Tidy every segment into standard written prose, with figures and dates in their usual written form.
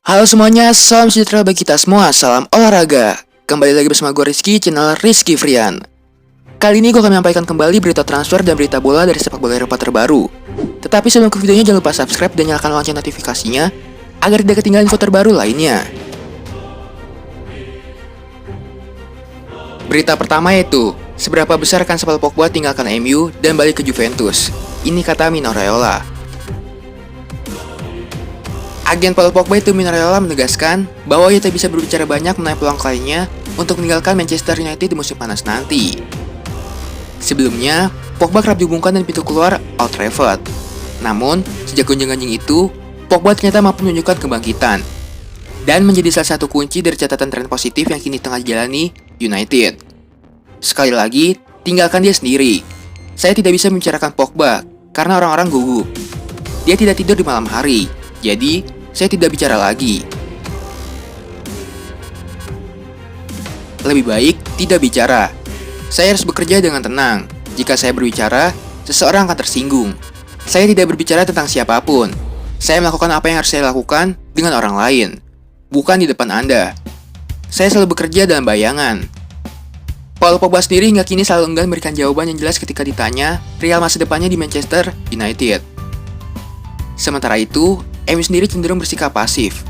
Halo semuanya, salam sejahtera bagi kita semua, salam olahraga. Kembali lagi bersama gue Rizky, channel Rizky Frian. Kali ini gue akan menyampaikan kembali berita transfer dan berita bola dari sepak bola Eropa terbaru. Tetapi sebelum ke videonya jangan lupa subscribe dan nyalakan lonceng notifikasinya agar tidak ketinggalan info terbaru lainnya. Berita pertama yaitu, seberapa besar kans Paul Pogba tinggalkan MU dan balik ke Juventus? Ini kata Mino Raiola. Agen Paul Pogba itu Mino Raiola menegaskan bahwa ia tak bisa berbicara banyak mengenai peluang kliennya untuk meninggalkan Manchester United di musim panas nanti. Sebelumnya, Pogba kerap dihubungkan dengan pintu keluar Old Trafford. Namun, sejak gonjang-ganjing itu, Pogba ternyata mampu menunjukkan kebangkitan dan menjadi salah satu kunci dari catatan tren positif yang kini tengah dijalani United. Sekali lagi, tinggalkan dia sendiri. Saya tidak bisa membicarakan Pogba karena orang-orang gugup. Dia tidak tidur di malam hari, jadi saya tidak bicara lagi. Lebih baik tidak bicara. Saya harus bekerja dengan tenang. Jika saya berbicara, seseorang akan tersinggung. Saya tidak berbicara tentang siapapun. Saya melakukan apa yang harus saya lakukan dengan orang lain, bukan di depan Anda. Saya selalu bekerja dalam bayangan. Paul Pogba sendiri hingga kini selalu enggan memberikan jawaban yang jelas ketika ditanya perihal masa depannya di Manchester United. Sementara itu, MU sendiri cenderung bersikap pasif.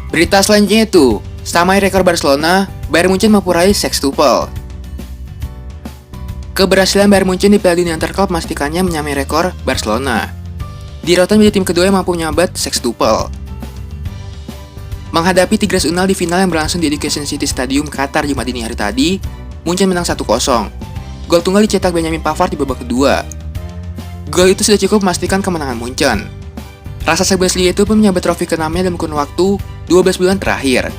Berita selanjutnya itu, samai rekor Barcelona, Bayern Munchen mampu raih sextuple. Keberhasilan Bayern Munchen di Piala Dunia Antar Klub memastikannya menyamai rekor Barcelona. Dirotan menjadi tim kedua yang mampu menyabet sextuple. Menghadapi Tigres Unal di final yang berlangsung di Education City Stadium Qatar Jumat dini hari tadi, Munchen menang 1-0. Gol tunggal dicetak Benjamin Pavard di babak kedua. Gol itu sudah cukup memastikan kemenangan Munchen. Rasa Bundesliga itu pun menyabet trofi ke-6-nya dalam kurun waktu 12 bulan terakhir.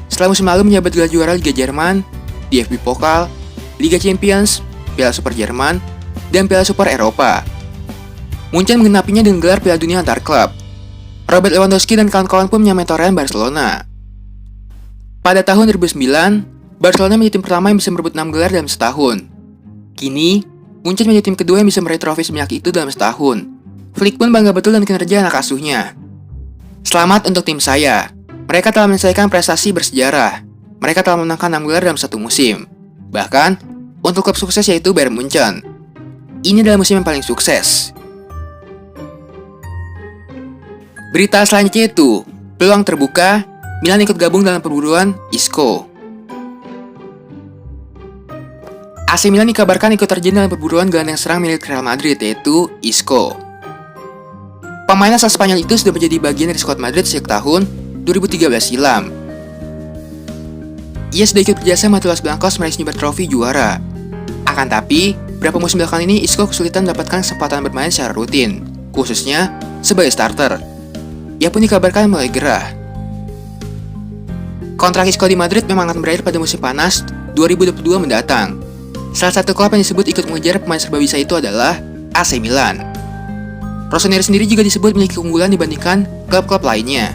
Setelah musim lalu menyabet gelar juara Liga Jerman, DFB Pokal, Liga Champions, Piala Super Jerman, dan Piala Super Eropa. Munchen menggenapinya dengan gelar Piala Dunia Antar Klub. Robert Lewandowski dan kawan-kawan pun menyamai torehan Barcelona. Pada tahun 2009, Barcelona menjadi tim pertama yang bisa merebut 6 gelar dalam setahun. Kini, Munchen menjadi tim kedua yang bisa meraih trofi sebanyak itu dalam setahun. Flick pun bangga betul dengan kinerja anak asuhnya. Selamat untuk tim saya. Mereka telah menyelesaikan prestasi bersejarah. Mereka telah memenangkan 6 gelar dalam satu musim. Bahkan, untuk klub sukses yaitu Bayern Munchen. Ini adalah musim yang paling sukses. Berita selanjutnya itu, peluang terbuka, Milan ikut gabung dalam perburuan Isco. AC Milan dikabarkan ikut terjun dalam perburuan gelandang serang milik Real Madrid yaitu Isco. Pemain asal Spanyol itu sudah menjadi bagian dari skuad Madrid sejak tahun 2013 silam. Ia sudah ikut berjasa membantu Los Blancos meraih sejumlah trofi juara. Akan tapi, beberapa musim belakangan ini Isco kesulitan mendapatkan kesempatan bermain secara rutin, khususnya sebagai starter. Ia pun dikabarkan mulai gerah. Kontrak Isco di Madrid memang akan berakhir pada musim panas 2022 mendatang. Salah satu klub yang disebut ikut mengejar pemain serba bisa itu adalah AC Milan. Rossoneri sendiri juga disebut memiliki keunggulan dibandingkan klub-klub lainnya.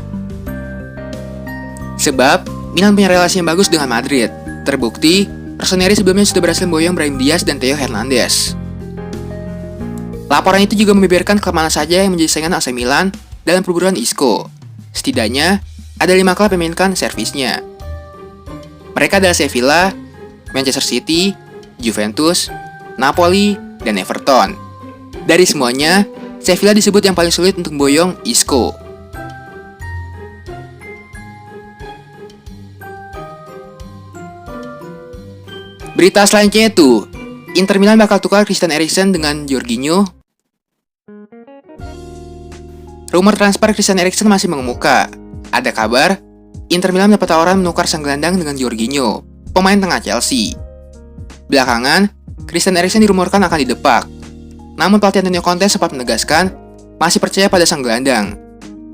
Sebab, Milan punya relasi yang bagus dengan Madrid. Terbukti, Rossoneri sebelumnya sudah berhasil memboyong Brahim Diaz dan Theo Hernandez. Laporan itu juga membeberkan kemana saja yang menjadi saingan AC Milan dalam perburuan Isco. Setidaknya, ada 5 klub yang memainkan servisnya. Mereka adalah Sevilla, Manchester City, Juventus, Napoli, dan Everton. Dari semuanya, Sevilla disebut yang paling sulit untuk memboyong Isco. Berita selanjutnya itu, Inter Milan bakal tukar Christian Eriksen dengan Jorginho. Rumor transfer Christian Eriksen masih mengemuka. Ada kabar, Inter Milan mendapat tawaran menukar sang gelandang dengan Jorginho, pemain tengah Chelsea. Belakangan, Christian Eriksen dirumorkan akan didepak. Namun pelatih Antonio Conte sempat menegaskan masih percaya pada sang gelandang.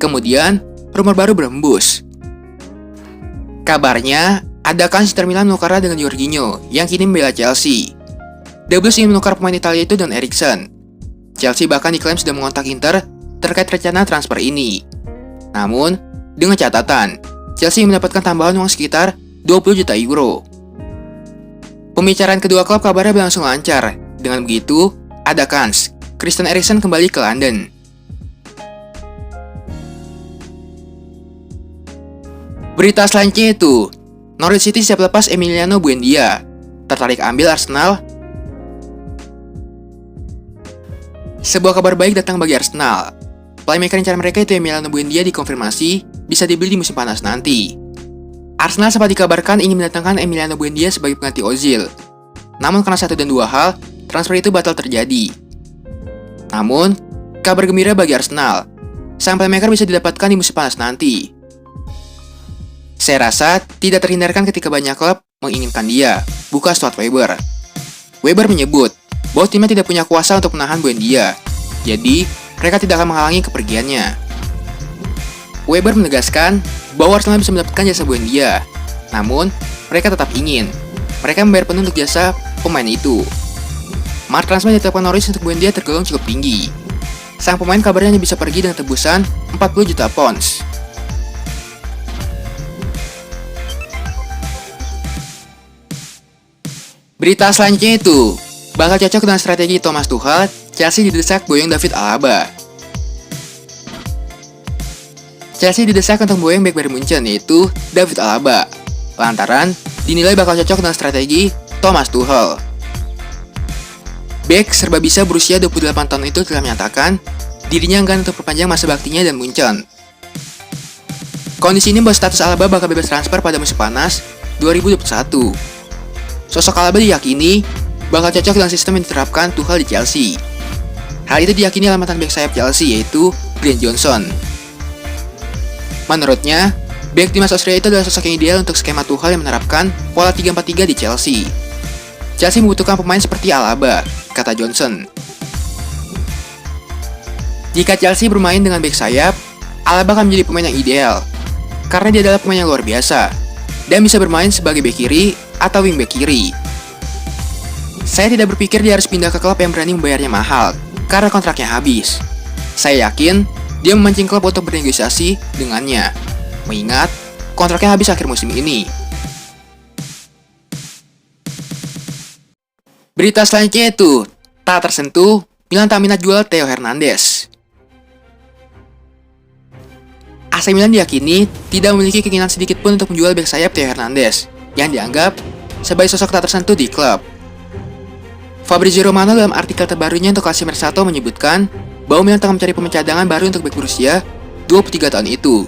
Kemudian, rumor baru berembus. Kabarnya, ada kans Inter Milan menukarnya dengan Jorginho yang kini membela Chelsea. The Blues ingin menukar pemain Italia itu dengan Eriksen. Chelsea bahkan diklaim sudah mengontak Inter terkait rencana transfer ini. Namun, dengan catatan, Chelsea mendapatkan tambahan uang sekitar 20 juta euro. Pembicaraan kedua klub kabarnya berlangsung lancar. Dengan begitu, ada kans Christian Eriksen kembali ke London. Berita selanjutnya itu, Norwich City siap lepas Emiliano Buendia. Tertarik ambil Arsenal? Sebuah kabar baik datang bagi Arsenal. Playmaker incaran mereka itu Emiliano Buendia dikonfirmasi bisa dibeli di musim panas nanti. Arsenal sempat dikabarkan ingin mendatangkan Emiliano Buendia sebagai pengganti Ozil. Namun karena satu dan dua hal, transfer itu batal terjadi. Namun, kabar gembira bagi Arsenal, sang playmaker bisa didapatkan di musim panas nanti. Saya rasa tidak terhindarkan ketika banyak klub menginginkan dia, bukan Stuart Weber. Weber menyebut bahwa timnya tidak punya kuasa untuk menahan Buendia, jadi mereka tidak akan menghalangi kepergiannya. Weber menegaskan bahwa Arsenal bisa mendapatkan jasa Buendia, namun mereka tetap ingin. Mereka membayar penuh untuk jasa pemain itu. Mark transfer yang ditetapkan Norwich untuk Buendia tergolong cukup tinggi. Sang pemain kabarnya hanya bisa pergi dengan tebusan 40 juta pounds. Berita selanjutnya itu, bakal cocok dengan strategi Thomas Tuchel, Chelsea didesak boyong David Alaba. Chelsea didesak untuk boyong bek Bayern Munchen yaitu David Alaba, lantaran dinilai bakal cocok dengan strategi Thomas Tuchel. Bek serba bisa berusia 28 tahun itu telah menyatakan dirinya enggan untuk perpanjang masa baktinya dan Munchen. Kondisi ini membuat status Alaba bakal bebas transfer pada musim panas 2021. Sosok Alaba diyakini bakal cocok dengan sistem yang diterapkan Tuchel di Chelsea. Hal itu diyakini oleh mantan bek sayap Chelsea yaitu Glenn Johnson. Menurutnya, bek timnas Austria itu adalah sosok yang ideal untuk skema Tuchel yang menerapkan pola 3-4-3 di Chelsea. Chelsea membutuhkan pemain seperti Alaba, kata Johnson. Jika Chelsea bermain dengan bek sayap, Alaba akan menjadi pemain yang ideal, karena dia adalah pemain yang luar biasa, dan bisa bermain sebagai bek kiri atau wingback kiri. Saya tidak berpikir dia harus pindah ke klub yang berani membayarnya mahal, karena kontraknya habis. Saya yakin dia memancing klub untuk bernegosiasi dengannya, mengingat kontraknya habis akhir musim ini. Berita selanjutnya itu, tak tersentuh, Milan tak minat jual Theo Hernandez. AC Milan diyakini tidak memiliki keinginan sedikit pun untuk menjual bek sayap Theo Hernandez, yang dianggap sebagai sosok tak tersentuh di klub. Fabrizio Romano dalam artikel terbarunya untuk Calcio Mercato menyebutkan bahwa Milan tengah mencari pemain cadangan baru untuk bek berusia 23 tahun itu.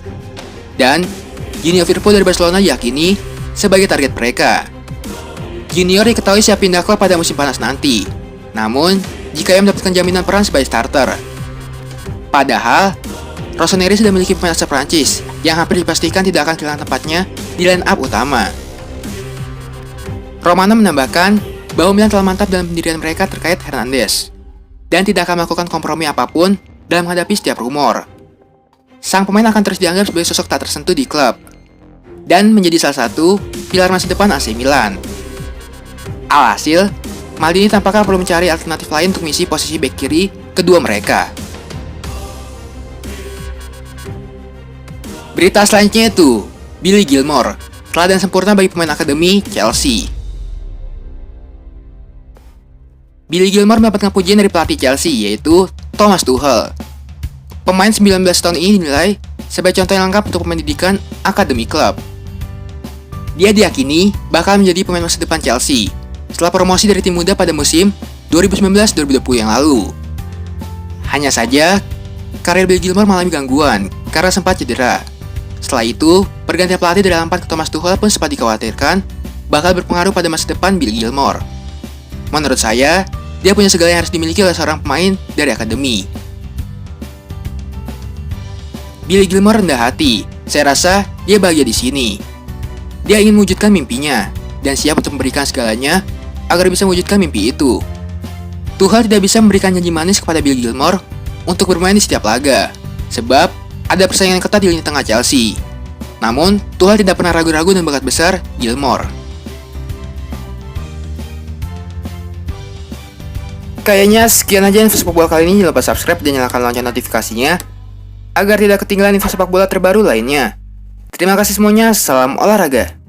Dan Junior Firpo dari Barcelona diyakini sebagai target mereka. Junior diketahui siap pindah klub pada musim panas nanti. Namun, jika ia mendapatkan jaminan peran sebagai starter. Padahal, Rossoneri sudah memiliki pemain asal Prancis yang hampir dipastikan tidak akan kehilangan tempatnya di line up utama. Romano menambahkan bahwa Milan telah mantap dalam pendirian mereka terkait Hernandez dan tidak akan melakukan kompromi apapun dalam menghadapi setiap rumor. Sang pemain akan terus dianggap sebagai sosok tak tersentuh di klub dan menjadi salah satu pilar masa depan AC Milan. Alhasil, Maldini tampaknya perlu mencari alternatif lain untuk mengisi posisi bek kiri kedua mereka. Berita selanjutnya itu, Billy Gilmour, teladan sempurna bagi pemain akademi Chelsea. Billy Gilmour mendapatkan pujian dari pelatih Chelsea yaitu Thomas Tuchel. Pemain 19 tahun ini dinilai sebagai contoh yang lengkap untuk pemain didikan akademi klub. Dia diyakini bakal menjadi pemain masa depan Chelsea setelah promosi dari tim muda pada musim 2019-2020 yang lalu. Hanya saja, karir Billy Gilmour mengalami gangguan karena sempat cedera. Setelah itu, pergantian pelatih dari Lampard ke Thomas Tuchel pun sempat dikhawatirkan bakal berpengaruh pada masa depan Billy Gilmour. Menurut saya, dia punya segala yang harus dimiliki oleh seorang pemain dari akademi. Billy Gilmour rendah hati. Saya rasa dia bahagia di sini. Dia ingin mewujudkan mimpinya dan siap untuk memberikan segalanya agar bisa mewujudkan mimpi itu. Tuchel tidak bisa memberikan janji manis kepada Billy Gilmour untuk bermain di setiap laga, sebab ada persaingan ketat di lini tengah Chelsea. Namun, Tuchel tidak pernah ragu-ragu dengan bakat besar Gilmour. Kayaknya sekian aja info sepak bola kali ini. Jangan lupa subscribe dan nyalakan lonceng notifikasinya agar tidak ketinggalan info sepak bola terbaru lainnya. Terima kasih semuanya, salam olahraga.